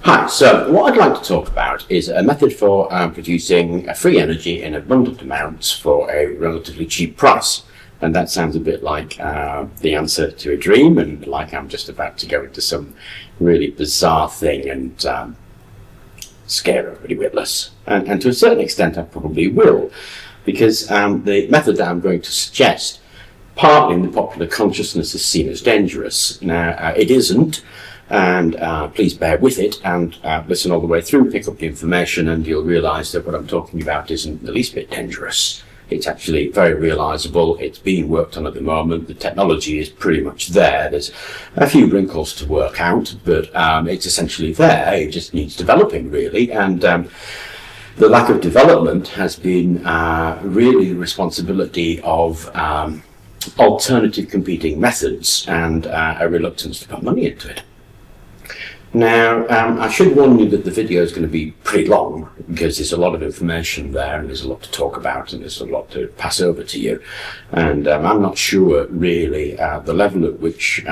Hi, so what I'd like to talk about is a method for producing free energy in abundant amounts for a relatively cheap price. And that sounds a bit like the answer to a dream, and like I'm just about to go into some really bizarre thing and scare everybody witless. And to a certain extent I probably will, because the method that I'm going to suggest, partly in the popular consciousness, is seen as dangerous. Now, it isn't. And please bear with it and listen all the way through, pick up the information, and you'll realise that what I'm talking about isn't the least bit dangerous. It's actually very realisable. It's being worked on at the moment. The technology is pretty much there. There's a few wrinkles to work out, but it's essentially there. It just needs developing, really. And the lack of development has been really the responsibility of alternative competing methods and a reluctance to put money into it. Now, I should warn you that the video is going to be pretty long, because there's a lot of information there and there's a lot to talk about and there's a lot to pass over to you. And I'm not sure really the level at which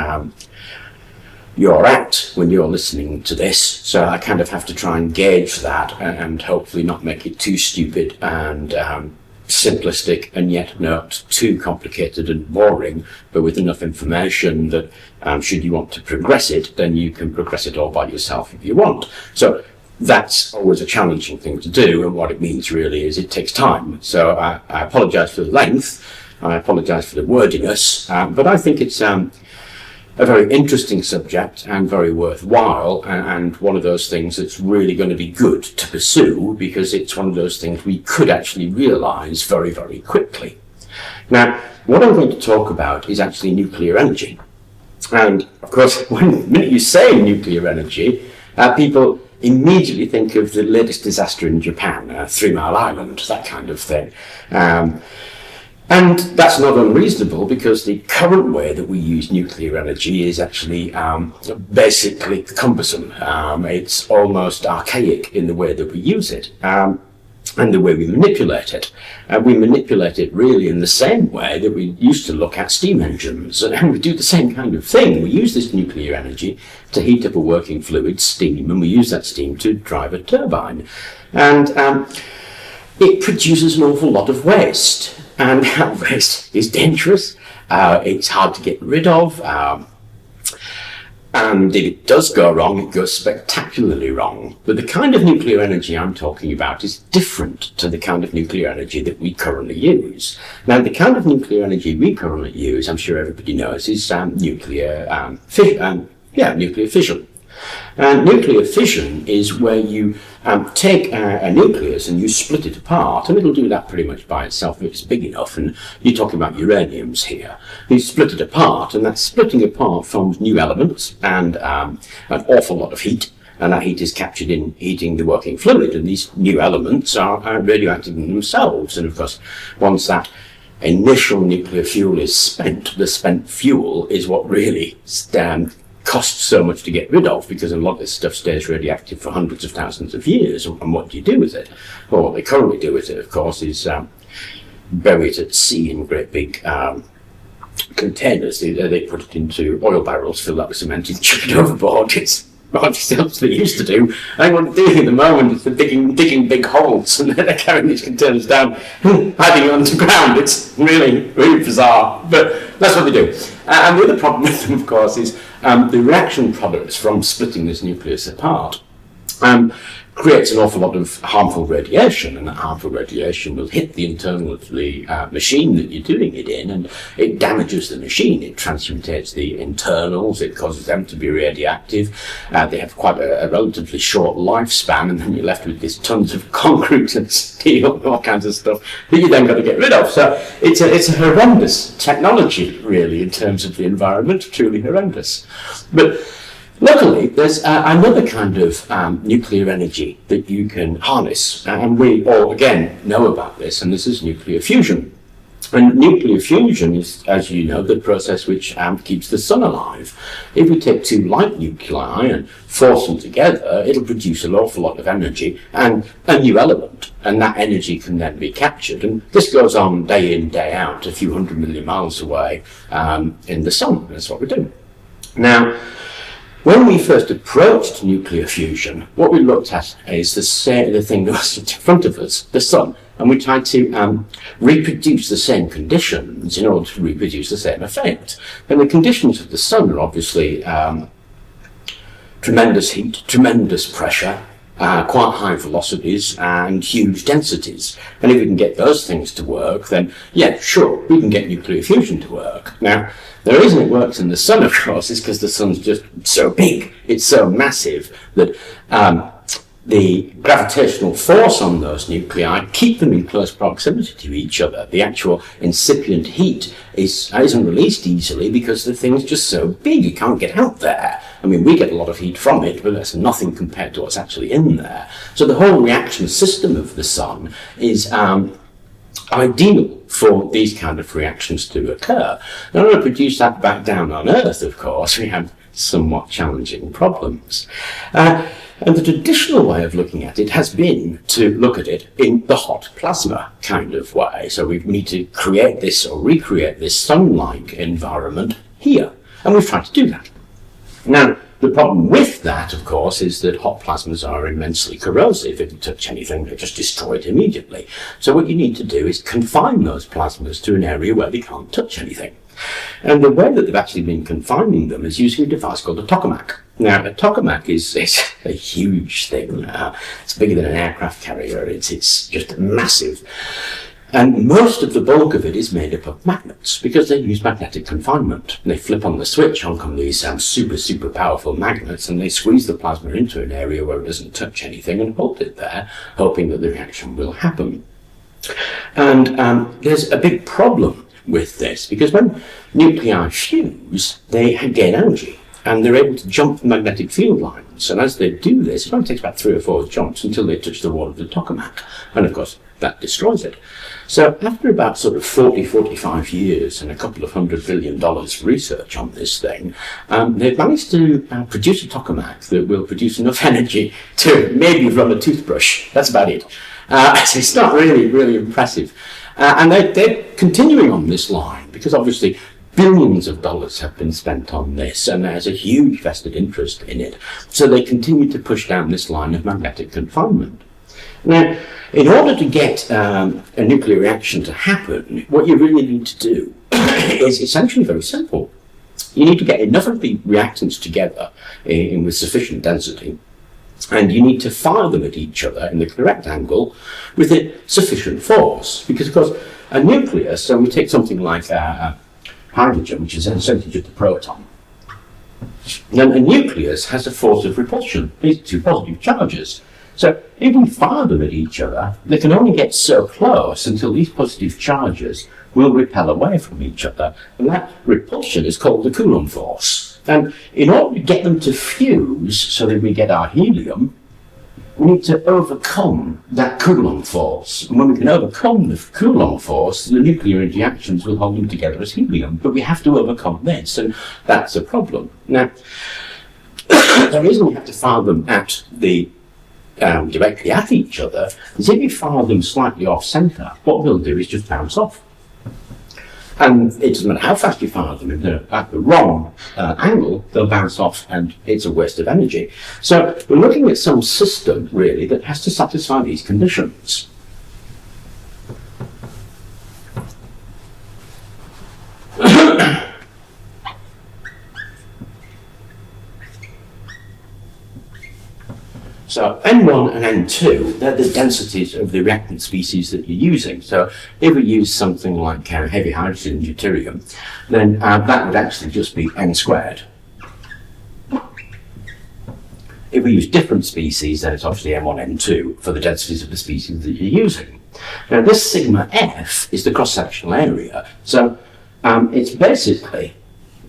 you're at when you're listening to this, so I kind of have to try and gauge that and hopefully not make it too stupid and simplistic, and yet not too complicated and boring, but with enough information that should you want to progress it, then you can progress it all by yourself if you want. So that's always a challenging thing to do, and what it means really is it takes time. So I apologise for the length, I apologise for the wordiness, but I think it's a very interesting subject and very worthwhile, and one of those things that's really going to be good to pursue, because it's one of those things we could actually realise very, very quickly. Now, what I'm going to talk about is actually nuclear energy. And of course, the minute you say nuclear energy, people immediately think of the latest disaster in Japan, 3 Mile Island, that kind of thing. And that's not unreasonable, because the current way that we use nuclear energy is actually basically cumbersome. It's almost archaic in the way that we use it and the way we manipulate it. We manipulate it really in the same way that we used to look at steam engines, and we do the same kind of thing. We use this nuclear energy to heat up a working fluid, steam, and we use that steam to drive a turbine. And it produces an awful lot of waste. And that waste is dangerous, it's hard to get rid of, and if it does go wrong, it goes spectacularly wrong. But the kind of nuclear energy I'm talking about is different to the kind of nuclear energy that we currently use. Now, the kind of nuclear energy we currently use, I'm sure everybody knows, is nuclear fission. And nuclear fission is where you take a nucleus and you split it apart, and it'll do that pretty much by itself if it's big enough, and you're talking about uraniums here. You split it apart, and that splitting apart forms new elements and an awful lot of heat, and that heat is captured in heating the working fluid, and these new elements are radioactive in themselves. And of course, once that initial nuclear fuel is spent, the spent fuel is what really costs so much to get rid of, because a lot of this stuff stays radioactive for hundreds of thousands of years. And what do you do with it? Well, what they currently do with it, of course, is bury it at sea in great big containers. They put it into oil barrels, fill that with cement, and chuck it overboard. It's what they used to do. I think what they're doing at the moment is they're digging big holes, and they're carrying these containers down, hiding it underground. It's really, really bizarre, but that's what they do. And the other problem with them, of course, is the reaction products from splitting this nucleus apart creates an awful lot of harmful radiation, and that harmful radiation will hit the internal of the machine that you're doing it in, and it damages the machine. It transmutates the internals, it causes them to be radioactive. They have quite a relatively short lifespan, and then you're left with these tons of concrete and steel and all kinds of stuff that you then got to get rid of. So it's a horrendous technology, really, in terms of the environment, truly horrendous. But luckily, there's another kind of nuclear energy that you can harness, and we all, again, know about this, and this is nuclear fusion. And nuclear fusion is, as you know, the process which keeps the sun alive. If we take two light nuclei and force them together, it'll produce an awful lot of energy and a new element, and that energy can then be captured. And this goes on day in, day out, a few 100 million miles away in the sun. That's what we do. Now, When we first approached nuclear fusion, what we looked at is the thing that was in front of us, the sun, and we tried to reproduce the same conditions in order to reproduce the same effect. And the conditions of the sun are obviously tremendous heat, tremendous pressure, quite high velocities and huge densities. And if we can get those things to work, then yeah, sure, we can get nuclear fusion to work. Now, the reason it works in the sun, of course, is because the sun's just so big, it's so massive that the gravitational force on those nuclei keep them in close proximity to each other. The actual incipient heat isn't released easily because the thing's just so big, you can't get out there. I mean, we get a lot of heat from it, but that's nothing compared to what's actually in there. So the whole reaction system of the sun is ideal for these kind of reactions to occur. In order to produce that back down on Earth, of course, we have somewhat challenging problems. And the traditional way of looking at it has been to look at it in the hot plasma kind of way. So we need to create this or recreate this sun-like environment here. And we've tried to do that. Now, the problem with that, of course, is that hot plasmas are immensely corrosive. If you touch anything, they just destroy it immediately. So what you need to do is confine those plasmas to an area where they can't touch anything. And the way that they've actually been confining them is using a device called a tokamak. Now, a tokamak is a huge thing. It's bigger than an aircraft carrier. It's just massive. And most of the bulk of it is made up of magnets because they use magnetic confinement. They flip on the switch, on come these super powerful magnets, and they squeeze the plasma into an area where it doesn't touch anything and hold it there, hoping that the reaction will happen. And there's a big problem with this because when nuclei fuse, they gain energy and they're able to jump the magnetic field lines. And as they do this, it only takes about 3 or 4 jumps until they touch the wall of the tokamak. And of course, that destroys it. So after about sort of 45 years and a couple of $100 billion research on this thing, they've managed to produce a tokamak that will produce enough energy to maybe run a toothbrush. That's about it. So it's not really impressive. And they're continuing on this line because obviously billions of dollars have been spent on this and there's a huge vested interest in it. So they continue to push down this line of magnetic confinement. Now, in order to get a nuclear reaction to happen, what you really need to do is essentially very simple. You need to get enough of the reactants together with sufficient density, and you need to fire them at each other in the correct angle with a sufficient force. Because, of course, a nucleus, so we take something like hydrogen, which is essentially just a proton. Then a nucleus has a force of repulsion. These are two positive charges. So if we fire them at each other, they can only get so close until these positive charges will repel away from each other. And that repulsion is called the Coulomb force. And in order to get them to fuse so that we get our helium, we need to overcome that Coulomb force. And when we can overcome the Coulomb force, the nuclear reactions will hold them together as helium. But we have to overcome this, and that's a problem. Now, the reason we have to fire them at directly at each other is if you fire them slightly off centre, what they'll do is just bounce off. And it doesn't matter how fast you fire them, if they're at the wrong angle, they'll bounce off and it's a waste of energy. So we're looking at some system, really, that has to satisfy these conditions. So N1 and N2, they're the densities of the reactant species that you're using. So if we use something like heavy hydrogen deuterium, then that would actually just be N squared. If we use different species, then it's obviously M1, N2 for the densities of the species that you're using. Now this sigma F is the cross-sectional area. So it's basically,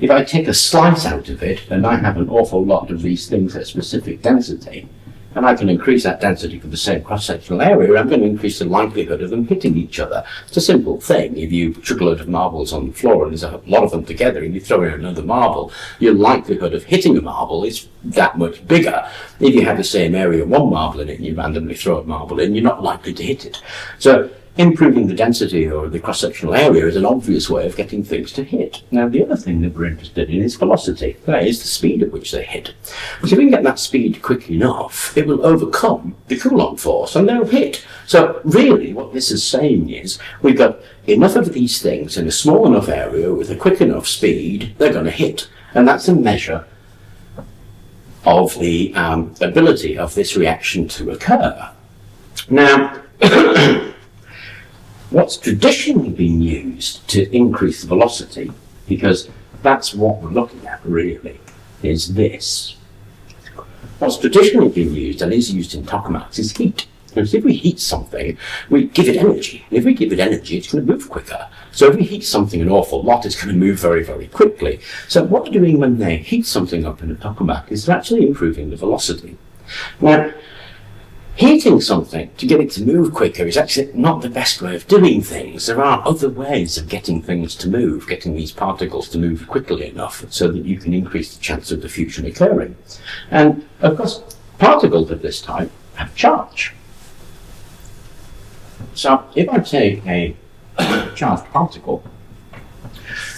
if I take a slice out of it, and I have an awful lot of these things at specific density, and I can increase that density for the same cross-sectional area, I'm going to increase the likelihood of them hitting each other. It's a simple thing. If you chuck a load of marbles on the floor and there's a lot of them together and you throw in another marble, your likelihood of hitting a marble is that much bigger. If you have the same area, one marble in it, and you randomly throw a marble in, you're not likely to hit it. So improving the density or the cross-sectional area is an obvious way of getting things to hit. Now, the other thing that we're interested in is velocity. That is the speed at which they hit. But if we can get that speed quick enough, it will overcome the Coulomb force and they'll hit. So really what this is saying is we've got enough of these things in a small enough area with a quick enough speed, they're going to hit. And that's a measure of the ability of this reaction to occur. Now, what's traditionally been used to increase the velocity, because that's what we're looking at really, is this. What's traditionally been used and is used in tokamaks is heat. Because if we heat something, we give it energy. And if we give it energy, it's going to move quicker. So if we heat something an awful lot, it's going to move very, very quickly. So what they're doing when they heat something up in a tokamak is they're actually improving the velocity. Now, heating something to get it to move quicker is actually not the best way of doing things. There are other ways of getting things to move, getting these particles to move quickly enough so that you can increase the chance of the fusion occurring. And of course, particles of this type have charge. So if I take a charged particle,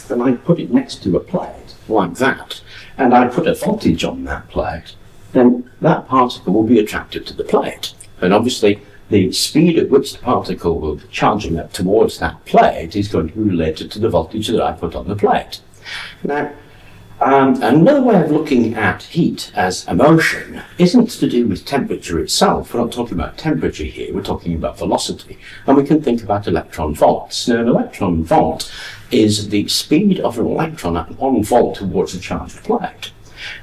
then I put it next to a plate like that, and I put a voltage on that plate, then that particle will be attracted to the plate. And obviously the speed at which the particle will be charging up towards that plate is going to be related to the voltage that I put on the plate. Now, another way of looking at heat as a motion isn't to do with temperature itself. We're not talking about temperature here, we're talking about velocity. And we can think about electron volts. Now, an electron volt is the speed of an electron at 1 volt towards a charged plate.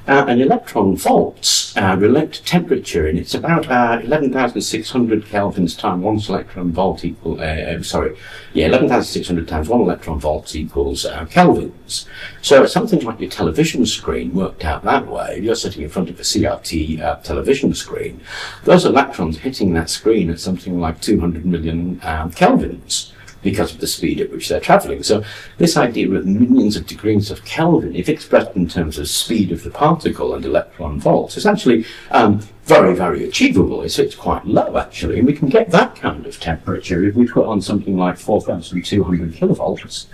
And electron volts relate to temperature, and it's about 11,600 kelvins times 1 electron volt equals, 11,600 times 1 electron volt equals kelvins. So something like your television screen worked out that way. If you're sitting in front of a CRT television screen, those electrons hitting that screen at something like 200 million kelvins, because of the speed at which they're travelling. So this idea of millions of degrees of Kelvin, if expressed in terms of speed of the particle and electron volts, is actually very, very achievable. It's quite low, actually, and we can get that kind of temperature if we put on something like 4,200 kilovolts.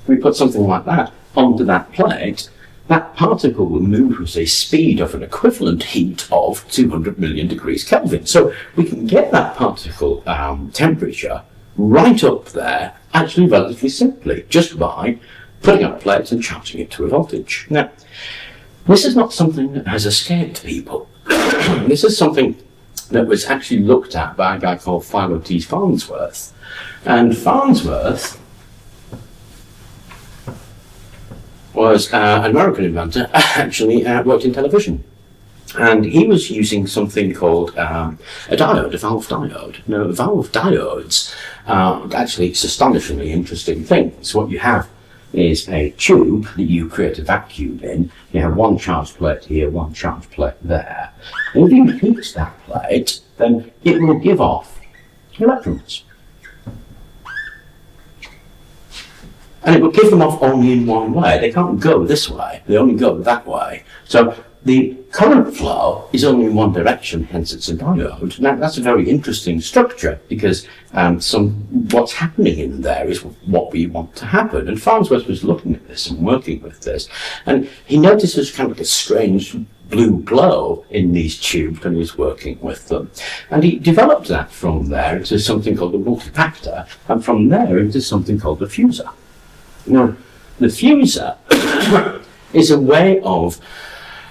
If we put something like that onto that plate, that particle will move with a speed of an equivalent heat of 200 million degrees Kelvin. So we can get that particle temperature right up there, actually relatively simply, just by putting up plates and charging it to a voltage. Now, this is not something that has escaped people. This is something that was actually looked at by a guy called Philo T. Farnsworth. And Farnsworth was an American inventor, actually worked in television. And he was using something called a diode, a valve diode. Now, valve diodes are actually astonishingly interesting things. What you have is a tube that you create a vacuum in. You have one charged plate here, one charged plate there. And if you heat that plate, then it will give off electrons. And it will give them off only in one way. They can't go this way, they only go that way. So the current flow is only in one direction, hence it's a diode. Now, that's a very interesting structure because what's happening in there is what we want to happen. And Farnsworth was looking at this and working with this, and he noticed there's kind of like a strange blue glow in these tubes when he was working with them. And he developed that from there into something called a multipactor, and from there into something called a fuser. Now, the fuser is a way of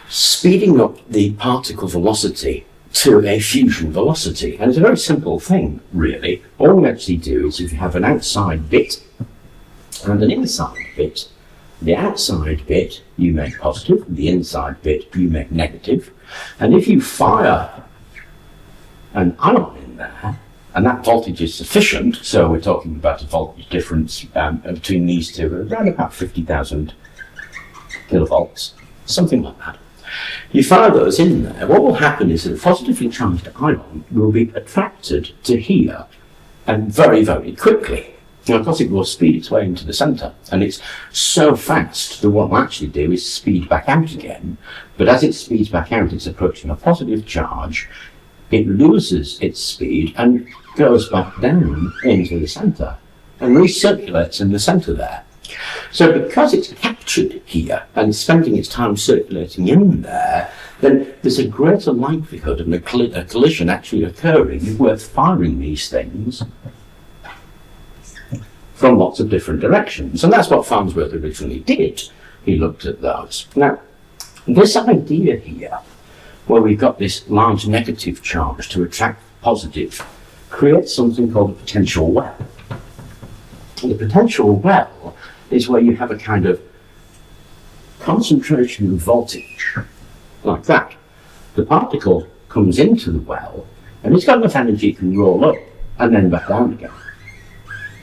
speeding up the particle velocity to a fusion velocity. And it's a very simple thing, really. All we actually do is if you have an outside bit and an inside bit, the outside bit you make positive, the inside bit you make negative. And if you fire an ion in there, and that voltage is sufficient, so we're talking about a voltage difference between these two, around about 50,000 kilovolts, something like that. You fire those in there, what will happen is that a positively charged ion will be attracted to here, and very, very quickly. Now, of course, it will speed its way into the centre, and it's so fast that what we'll actually do is speed back out again. But as it speeds back out, it's approaching a positive charge, it loses its speed, and goes back down into the centre and recirculates in the centre there. So because it's captured here and spending its time circulating in there, then there's a greater likelihood of a collision actually occurring worth firing these things from lots of different directions. And that's what Farnsworth originally did. He looked at those. Now, this idea here, where we've got this large negative charge to attract positive, creates something called a potential well. And the potential well is where you have a kind of concentration of voltage, like that. The particle comes into the well, and it's got enough energy it can roll up and then back down again.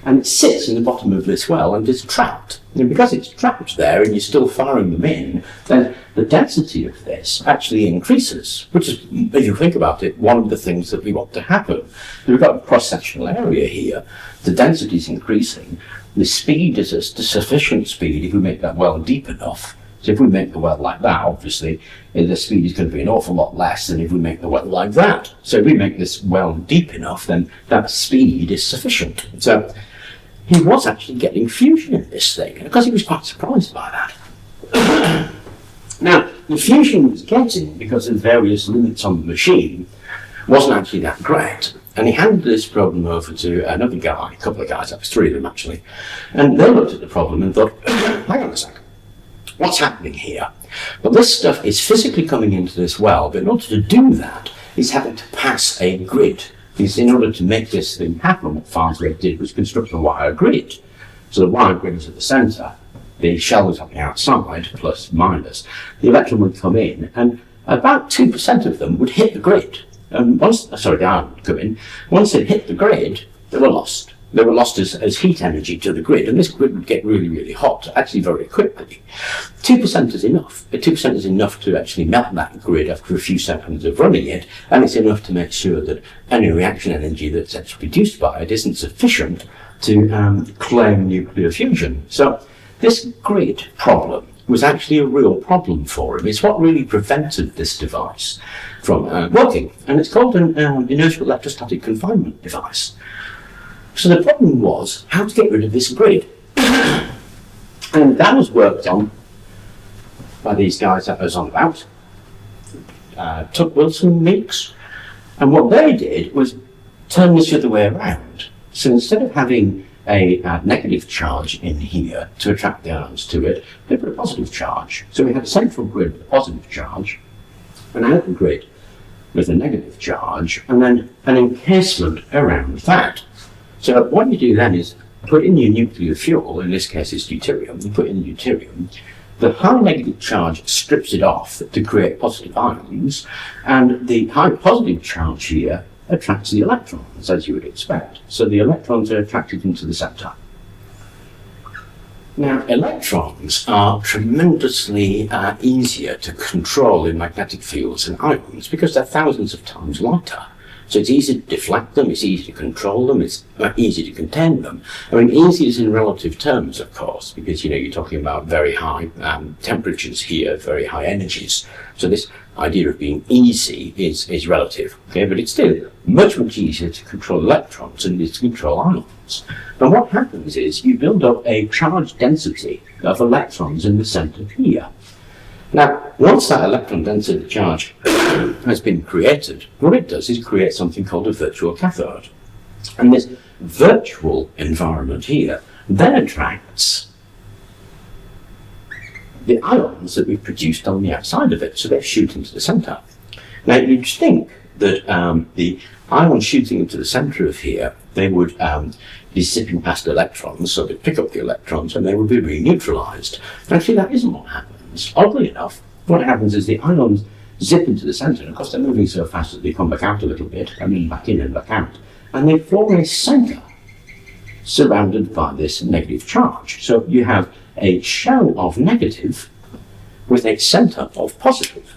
And it sits in the bottom of this well and is trapped. And because it's trapped there and you're still firing them in, then the density of this actually increases, which is, if you think about it, one of the things that we want to happen. We've got a cross-sectional area here. The density is increasing. The speed is a sufficient speed if we make that well deep enough. So if we make the well like that, obviously, the speed is going to be an awful lot less than if we make the well like that. So if we make this well deep enough, then that speed is sufficient. So he was actually getting fusion in this thing, and because he was quite surprised by that. Now, the fusion he was getting, because of various limits on the machine, wasn't actually that great. And he handed this problem over to another guy, a couple of guys, that was three of them actually, and they looked at the problem and thought, hang on a second, what's happening here? Well, this stuff is physically coming into this well, but in order to do that, he's having to pass a grid. Because in order to make this thing happen, what Farnsworth did was construct a wire grid. So the wire grid was at the centre, the shell was on the outside, plus minus. The electron would come in, and about 2% of them would hit the grid. The ion would come in. Once it hit the grid, they were lost. They were lost as heat energy to the grid, and this grid would get really, really hot, actually very quickly. 2% is enough. 2% is enough to actually melt that grid after a few seconds of running it, and it's enough to make sure that any reaction energy that's actually produced by it isn't sufficient to claim nuclear fusion. So this grid problem was actually a real problem for him. It's what really prevented this device from working, and it's called an inertial electrostatic confinement device. So the problem was how to get rid of this grid. And that was worked on by these guys that I was on about, Tuck, Wilson, Meeks. And what they did was turn this the other way around. So instead of having a negative charge in here to attract the ions to it, they put a positive charge. So we had a central grid with a positive charge, an outer grid with a negative charge, and then an encasement around that. So what you do then is put in your nuclear fuel, in this case it's deuterium, you put in deuterium, the high negative charge strips it off to create positive ions, and the high positive charge here attracts the electrons, as you would expect. So the electrons are attracted into the centre. Now, electrons are tremendously easier to control in magnetic fields than ions because they're thousands of times lighter. So it's easy to deflect them, it's easy to control them, it's easy to contain them. I mean, easy is in relative terms, of course, because, you're talking about very high temperatures here, very high energies. So this idea of being easy is relative, okay? But it's still much, much easier to control electrons than it is to control ions. And what happens is you build up a charge density of electrons in the centre here. Now, once that electron density charge has been created, what it does is create something called a virtual cathode. And this virtual environment here then attracts the ions that we've produced on the outside of it, so they shoot into the centre. Now, you'd think that the ions shooting into the centre of here, they would be zipping past electrons, so they'd pick up the electrons and they would be re-neutralised. Actually, that isn't what happens. Oddly enough, what happens is the ions zip into the centre, and of course they're moving so fast that they come back out a little bit, I mean back in and back out, and they form a centre surrounded by this negative charge. So you have a shell of negative with a centre of positive.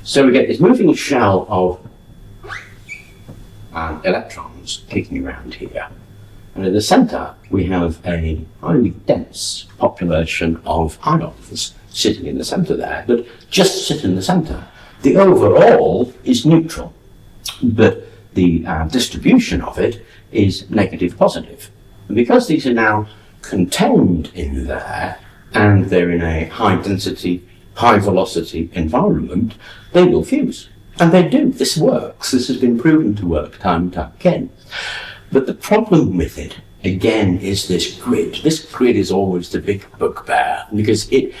So we get this moving shell of electrons kicking around here. And in the centre, we have a highly dense population of ions sitting in the centre there, that just sit in the centre. The overall is neutral, but the distribution of it is negative positive. And because these are now contained in there, and they're in a high density, high velocity environment, they will fuse. And they do. This works. This has been proven to work time and time again. But the problem with it, again, is this grid. This grid is always the big bugbear, because it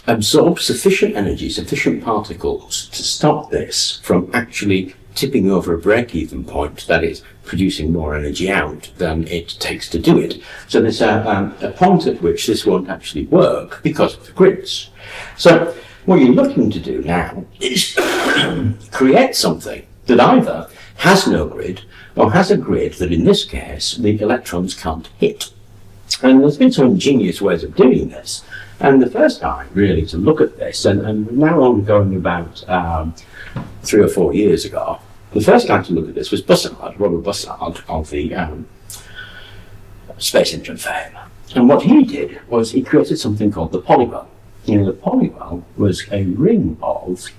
absorbs sufficient energy, sufficient particles to stop this from actually tipping over a break-even point, that is, producing more energy out than it takes to do it. So there's a point at which this won't actually work because of the grids. So what you're looking to do now is create something that either has no grid or has a grid that, in this case, the electrons can't hit. And there's been some ingenious ways of doing this. And the first guy, really, to look at this, and now I'm going about 3 or 4 years ago, the first guy to look at this was Bussard, Robert Bussard, of the space engine fame. And what he did was he created something called the polywell. You know, the polywell was a ring of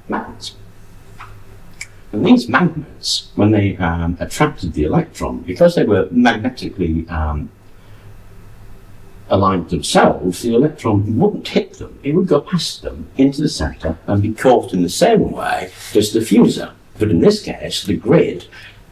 magnets. And these magnets, when they attracted the electron, because they were magnetically aligned themselves, the electron wouldn't hit them. It would go past them into the centre and be caught in the same way as the fusor. But in this case, the grid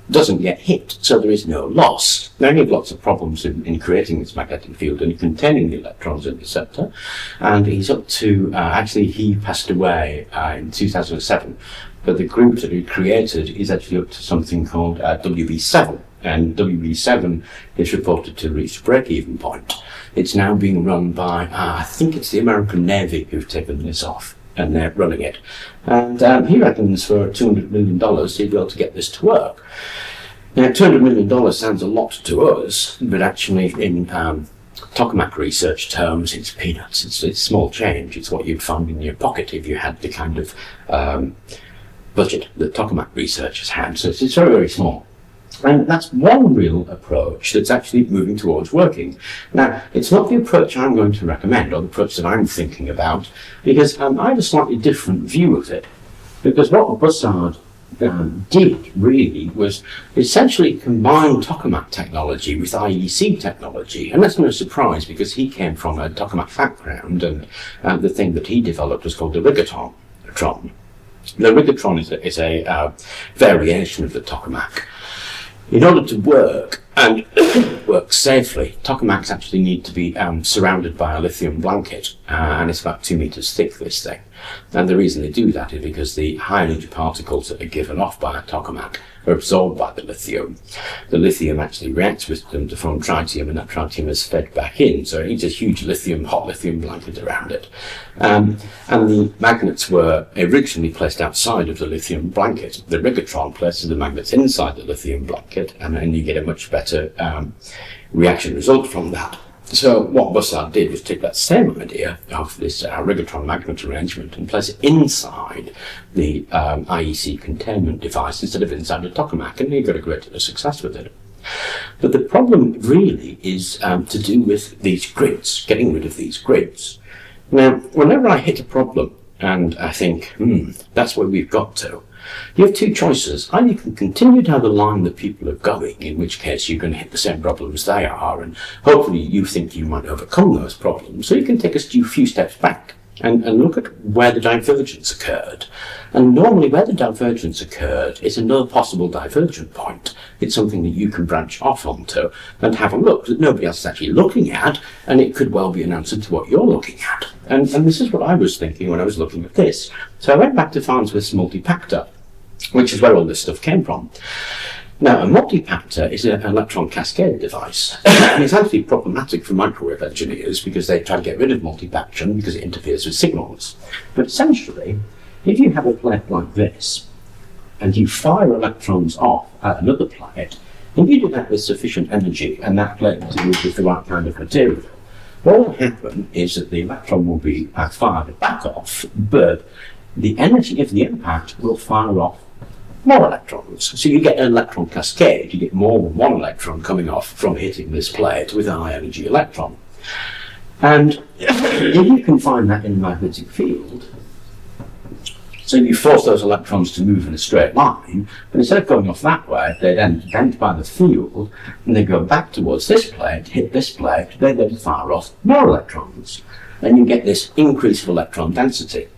doesn't get hit, so there is no loss. Now, you have lots of problems in creating this magnetic field and containing the electrons in the centre. And he's up to, actually, he passed away in 2007. But the group that he created is actually up to something called WB7. And WB7 is reported to reach the break-even point. It's now being run by, I think it's the American Navy who've taken this off, and they're running it. And he reckons for $200 million he'd be able to get this to work. Now, $200 million sounds a lot to us, but actually in tokamak research terms, it's peanuts. It's small change. It's what you'd find in your pocket if you had the kind of budget that tokamak researchers had. So it's very, very small. And that's one real approach that's actually moving towards working. Now, it's not the approach I'm going to recommend, or the approach that I'm thinking about, because I have a slightly different view of it. Because what Bussard did, really, was essentially combine tokamak technology with IEC technology. And that's no surprise, because he came from a tokamak background, and the thing that he developed was called the rigatron. The rigatron is a variation of the tokamak. In order to work, and work safely, tokamaks actually need to be surrounded by a lithium blanket, and it's about 2 meters thick, this thing. And the reason they do that is because the high energy particles that are given off by a tokamak are absorbed by the lithium. The lithium actually reacts with them to form tritium, and that tritium is fed back in, so it needs a huge hot lithium blanket around it. And the magnets were originally placed outside of the lithium blanket. The rigatron places the magnets inside the lithium blanket, and then you get a much better reaction result from that. So what Bussard did was take that same idea of this rigatron magnet arrangement and place it inside the IEC containment device instead of inside the tokamak, and he got a great deal of success with it. But the problem really is to do with these grids, getting rid of these grids. Now, whenever I hit a problem and I think, that's where we've got to, you have two choices. Either you can continue down the line that people are going, in which case you're going to hit the same problems they are, and hopefully you think you might overcome those problems. So you can take a few steps back and look at where the divergence occurred. And normally where the divergence occurred is another possible divergent point. It's something that you can branch off onto and have a look that nobody else is actually looking at, and it could well be an answer to what you're looking at. And this is what I was thinking when I was looking at this. So I went back to Farnsworth's multipactor, which is where all this stuff came from. Now, a multipactor is an electron cascade device, and it's actually problematic for microwave engineers because they try to get rid of multipaction because it interferes with signals. But essentially, if you have a plate like this, and you fire electrons off at another plate, if you do that with sufficient energy, and that plate is with the right kind of material, what will happen is that the electron will be fired back off, but the energy of the impact will fire off more electrons. So you get an electron cascade. You get more than one electron coming off from hitting this plate with a high energy electron. And if you can find that in a magnetic field, so you force those electrons to move in a straight line, but instead of going off that way, they then bent by the field, and they go back towards this plate, hit this plate, they then fire off more electrons. And you get this increase of electron density.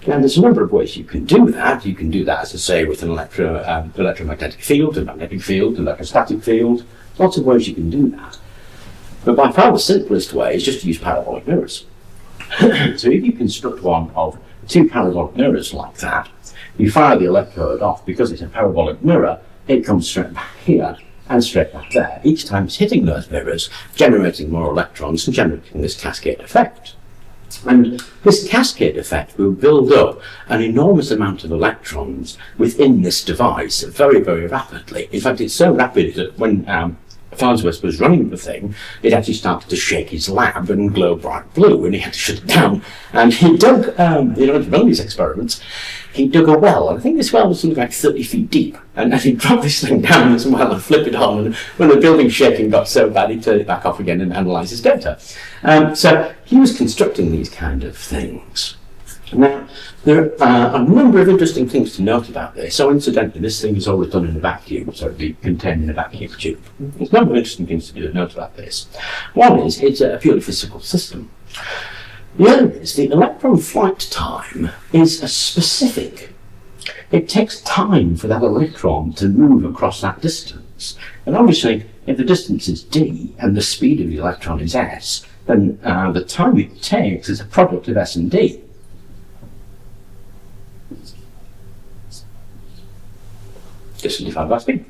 Now, there's a number of ways you can do that. You can do that, as I say, with an electromagnetic field, a magnetic field, an electrostatic field. Lots of ways you can do that. But by far the simplest way is just to use parabolic mirrors. So if you construct one of two parabolic mirrors like that, you fire the electrode off. Because it's a parabolic mirror, it comes straight back here and straight back there. Each time it's hitting those mirrors, generating more electrons and generating this cascade effect. And this cascade effect will build up an enormous amount of electrons within this device very, very rapidly. In fact, it's so rapid that when Farnsworth was running the thing, it actually started to shake his lab and glow bright blue, and he had to shut it down. And he dug, in order to run these experiments, he dug a well, and I think this well was something like 30 feet deep, and he dropped this thing down as well and flipped it on, and when the building shaking got so bad, he turned it back off again and analysed his data. So he was constructing these kind of things. Now, there are a number of interesting things to note about this. So incidentally, this thing is always done in a vacuum, so it'd be contained in a vacuum tube. There's a number of interesting things to note about this. One is, it's a purely physical system. The other is, the electron flight time is specific. It takes time for that electron to move across that distance. And obviously, if the distance is d and the speed of the electron is s, then the time it takes is a product of s and d. Just divided by speed.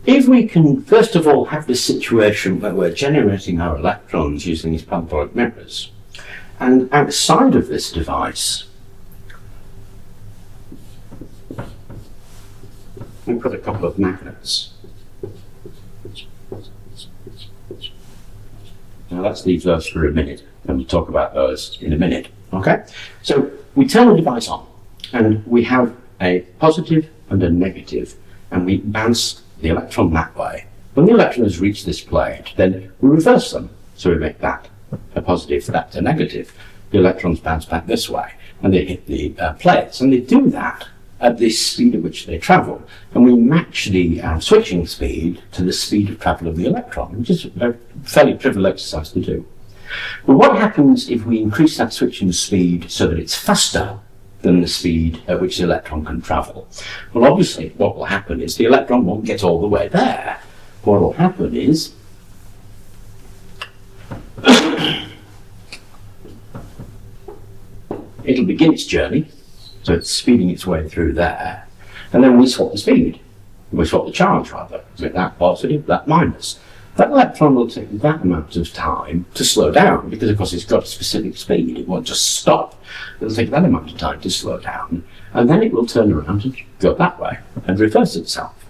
If we can, first of all, have this situation where we're generating our electrons using these parabolic mirrors, and outside of this device, we put a couple of magnets. Now let's leave those for a minute, and we'll talk about those in a minute. Okay? So we turn the device on, and we have a positive and a negative, and we bounce the electron that way. When the electron has reached this plate, then we reverse them. So we make that a positive, that a negative. The electrons bounce back this way, and they hit the plates, and they do that at the speed at which they travel. And we match the switching speed to the speed of travel of the electron, which is a fairly trivial exercise to do. But what happens if we increase that switching speed so that it's faster than the speed at which the electron can travel? Well, obviously, what will happen is the electron won't get all the way there. What will happen is it'll begin its journey, so it's speeding its way through there, and then we swap the speed. We swap the charge, rather, with that positive, that minus. That electron will take that amount of time to slow down, because of course it's got a specific speed. It won't just stop. It'll take that amount of time to slow down, and then it will turn around and go that way and reverse itself.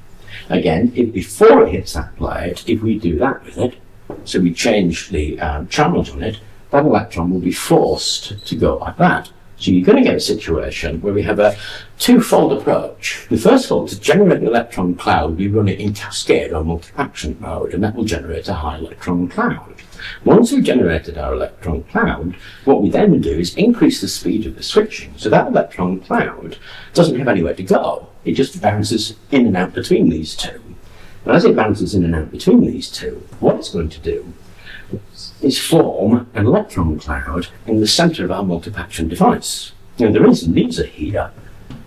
Again, before it hits that plate, if we do that with it, so we change the charge on it, that electron will be forced to go like that. So you're going to get a situation where we have a two-fold approach. The first fold, to generate an electron cloud, we run it in cascade or multi-action mode, and that will generate a high electron cloud. Once we've generated our electron cloud, what we then do is increase the speed of the switching. So that electron cloud doesn't have anywhere to go. It just bounces in and out between these two. And as it bounces in and out between these two, what it's going to do is form an electron cloud in the center of our multi-action device. Now, the reason these are here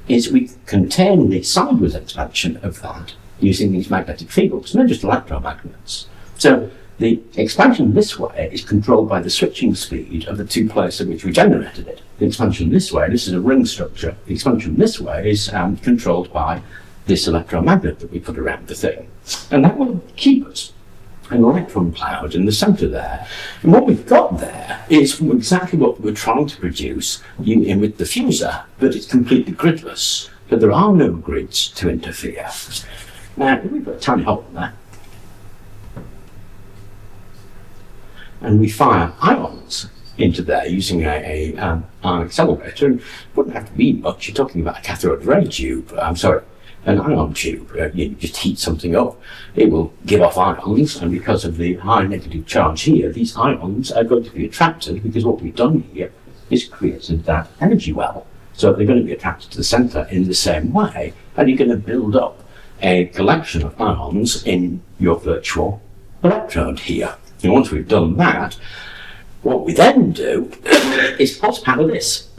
is we contain the sideways expansion of that using these magnetic fields, not just electromagnets. So the expansion this way is controlled by the switching speed of the two places in which we generated it. The expansion this way, this is a ring structure, the expansion this way is controlled by this electromagnet that we put around the thing. And that will keep us an electron cloud in the center there. And what we've got there is exactly what we were trying to produce with the fuser, but it's completely gridless. But there are no grids to interfere. Now, we've got a tiny hole in there. And we fire ions into there using an accelerator, and it wouldn't have to be much. You're talking about a cathode ray tube, an ion tube. You just heat something up, it will give off ions, and because of the high negative charge here, these ions are going to be attracted, because what we've done here is created that energy well. So they're going to be attracted to the centre in the same way, and you're going to build up a collection of ions in your virtual electrode here. And once we've done that, what we then do is pulse power this.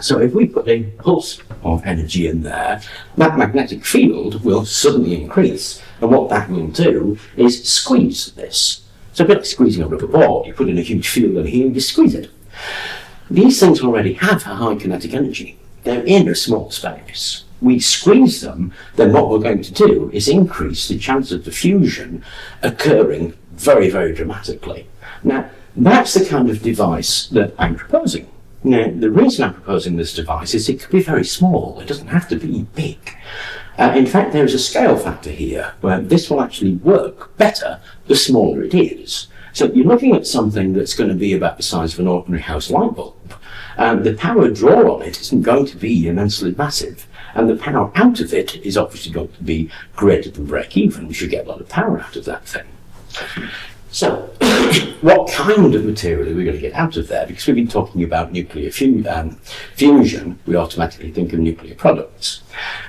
So if we put a pulse of energy in there, that magnetic field will suddenly increase. And what that will do is squeeze this. So a bit like squeezing a rubber ball. You put in a huge field in here and you squeeze it. These things already have a high kinetic energy. They're in a small space. We squeeze them, then what we're going to do is increase the chance of the fusion occurring very, very dramatically. Now, that's the kind of device that I'm proposing. Now, the reason I'm proposing this device is it could be very small. It doesn't have to be big. In fact, there is a scale factor here where this will actually work better the smaller it is. So you're looking at something that's going to be about the size of an ordinary house light bulb. The power draw on it isn't going to be immensely massive, and the power out of it is obviously going to be greater than break even. We should get a lot of power out of that thing. So, what kind of material are we going to get out of there? Because we've been talking about nuclear fusion, we automatically think of nuclear products.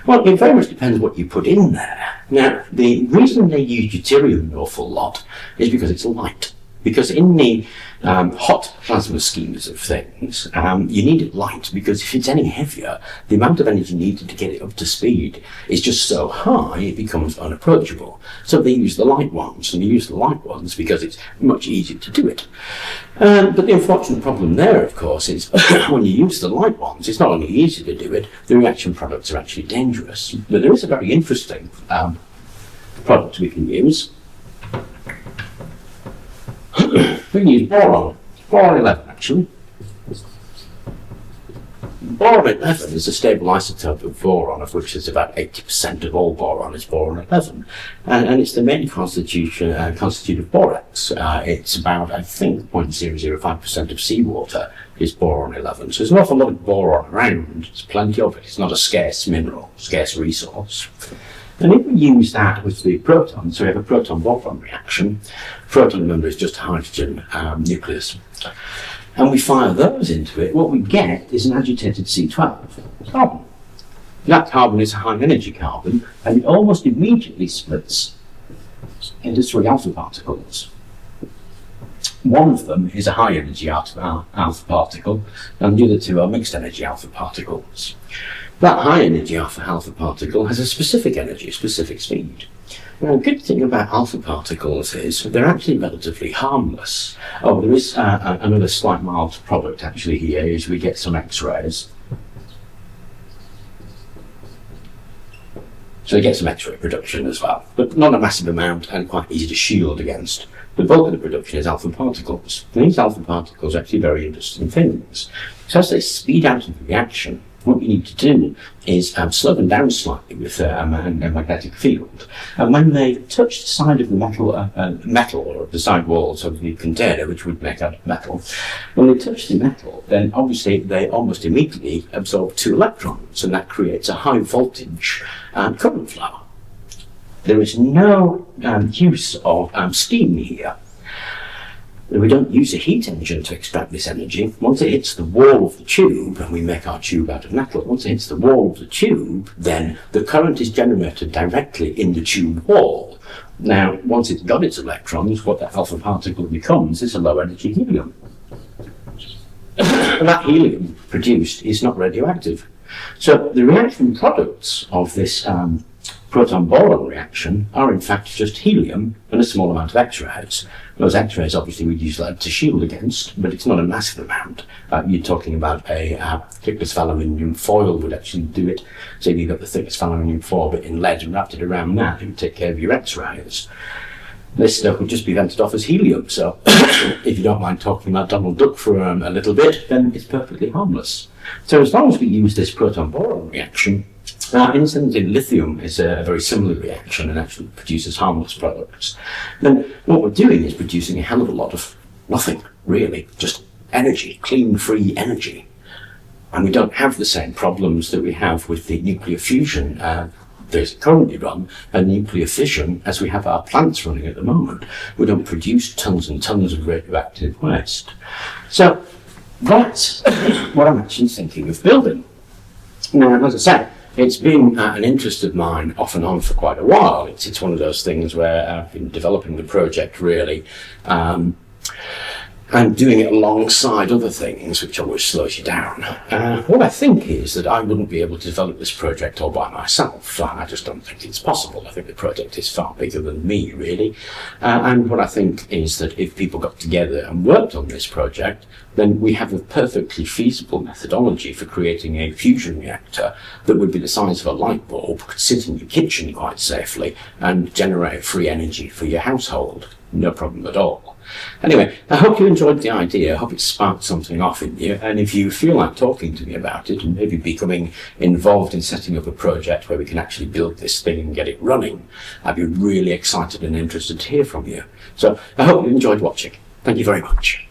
Well, it very much depends what you put in there. Now, the reason they use deuterium an awful lot is because it's light. Because in the hot plasma schemes of things, you need it light, because if it's any heavier, the amount of energy needed to get it up to speed is just so high it becomes unapproachable. So they use the light ones, and they use the light ones because it's much easier to do it. But the unfortunate problem there, of course, is when you use the light ones, it's not only easy to do it, the reaction products are actually dangerous. But there is a very interesting product we can use. We can use boron 11 actually. Boron 11 is a stable isotope of boron, of which is about 80% of all boron is boron 11. And it's the main constitutive borax. It's about, I think, 0.005% of seawater is boron 11. So there's an awful lot of boron around. There's plenty of it. It's not a scarce mineral, scarce resource. And if we use that with the proton, so we have a proton-boron reaction, proton, remember, is just a hydrogen nucleus, and we fire those into it, what we get is an agitated C12 carbon. That carbon is a high-energy carbon, and it almost immediately splits into 3 alpha particles. One of them is a high-energy alpha particle, and the other 2 are mixed-energy alpha particles. That high-energy alpha particle has a specific energy, a specific speed. Now, the good thing about alpha particles is they're actually relatively harmless. Oh, there is another slight mild product actually here, is we get some X-rays. So you get some X-ray production as well, but not a massive amount and quite easy to shield against. The bulk of the production is alpha particles. And these alpha particles are actually very interesting things. So as they speed out of the reaction, what you need to do is slow them down slightly with a magnetic field. And when they touch the side of the metal or the side walls of the container, which would make out of metal, when they touch the metal, then obviously they almost immediately absorb 2 electrons, and that creates a high voltage current flow. There is no use of steam here. We don't use a heat engine to extract this energy. Once it hits the wall of the tube, and we make our tube out of metal, once it hits the wall of the tube, then the current is generated directly in the tube wall. Now, once it's got its electrons, what that alpha particle becomes is a low energy helium. And that helium produced is not radioactive. So the reaction products of this proton-boron reaction are in fact just helium and a small amount of X-rays. Those X-rays obviously we'd use lead to shield against, but it's not a massive amount. You're talking about a thickness of aluminium foil would actually do it. So if you've got the thickness of aluminium foil but in lead and wrapped it around that, it would take care of your X-rays. This stuff would just be vented off as helium, so if you don't mind talking about Donald Duck for a little bit, then it's perfectly harmless. So as long as we use this proton-boron reaction, incidentally, lithium is a very similar reaction and actually produces harmless products. Then what we're doing is producing a hell of a lot of nothing, really, just energy, clean, free energy. And we don't have the same problems that we have with the nuclear fusion that's currently run and nuclear fission as we have our plants running at the moment. We don't produce tons and tons of radioactive waste. So that's what I'm actually thinking of building. Now, as I said, it's been an interest of mine off and on for quite a while. It's one of those things where I've been developing the project really, and doing it alongside other things, which always slows you down. What I think is that I wouldn't be able to develop this project all by myself. I just don't think it's possible. I think the project is far bigger than me, really. And what I think is that if people got together and worked on this project, then we have a perfectly feasible methodology for creating a fusion reactor that would be the size of a light bulb, could sit in your kitchen quite safely, and generate free energy for your household. No problem at all. Anyway, I hope you enjoyed the idea. I hope it sparked something off in you. And if you feel like talking to me about it and maybe becoming involved in setting up a project where we can actually build this thing and get it running, I'd be really excited and interested to hear from you. So I hope you enjoyed watching. Thank you very much.